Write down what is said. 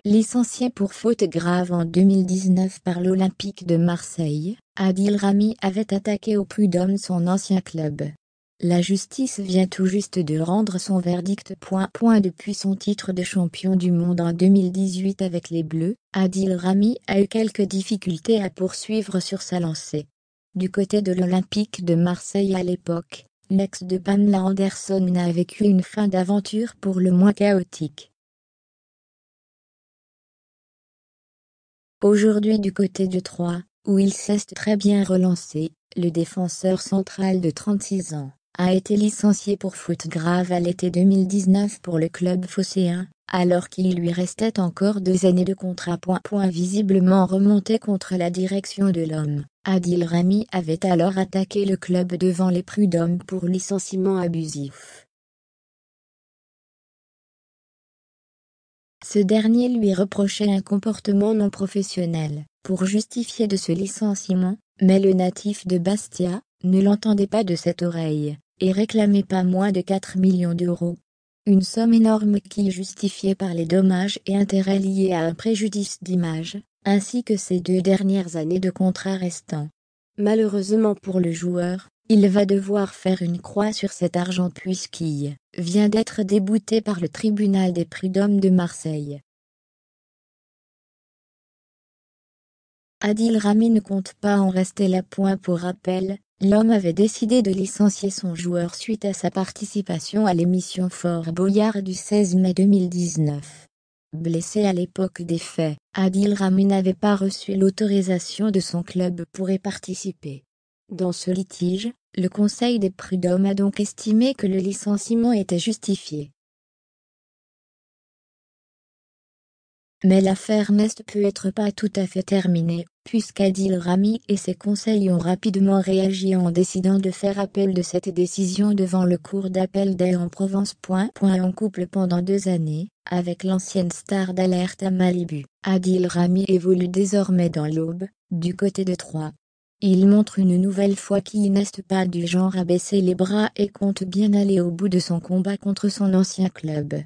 Licencié pour faute grave en 2019 par l'Olympique de Marseille, Adil Rami avait attaqué au prud'homme son ancien club. La justice vient tout juste de rendre son verdict. Depuis son titre de champion du monde en 2018 avec les Bleus, Adil Rami a eu quelques difficultés à poursuivre sur sa lancée. Du côté de l'Olympique de Marseille à l'époque, l'ex de Pamela Anderson a vécu une fin d'aventure pour le moins chaotique. Aujourd'hui du côté de Troyes, où il s'est très bien relancé, le défenseur central de 36 ans a été licencié pour faute grave à l'été 2019 pour le club phocéen, alors qu'il lui restait encore 2 années de contrat. Visiblement remonté contre la direction de l'homme, Adil Rami avait alors attaqué le club devant les prud'hommes pour licenciement abusif. Ce dernier lui reprochait un comportement non professionnel pour justifier de ce licenciement, mais le natif de Bastia ne l'entendait pas de cette oreille et réclamait pas moins de 4 millions d'euros. Une somme énorme qui justifiait par les dommages et intérêts liés à un préjudice d'image, ainsi que ses 2 dernières années de contrat restant. Malheureusement pour le joueur, il va devoir faire une croix sur cet argent puisqu'il vient d'être débouté par le tribunal des prud'hommes de Marseille. Adil Rami ne compte pas en rester là. Pour rappel, l'homme avait décidé de licencier son joueur suite à sa participation à l'émission Fort Boyard du 16 mai 2019. Blessé à l'époque des faits, Adil Rami n'avait pas reçu l'autorisation de son club pour y participer. Dans ce litige, le Conseil des prud'hommes a donc estimé que le licenciement était justifié. Mais l'affaire n'est peut-être pas tout à fait terminée, puisqu'Adil Rami et ses conseils ont rapidement réagi en décidant de faire appel de cette décision devant le cour d'appel d'Aix-en-Provence. En couple pendant 2 années, avec l'ancienne star d'Alerte à Malibu, Adil Rami évolue désormais dans l'Aube, du côté de Troyes. Il montre une nouvelle fois qu'il n'est pas du genre à baisser les bras et compte bien aller au bout de son combat contre son ancien club.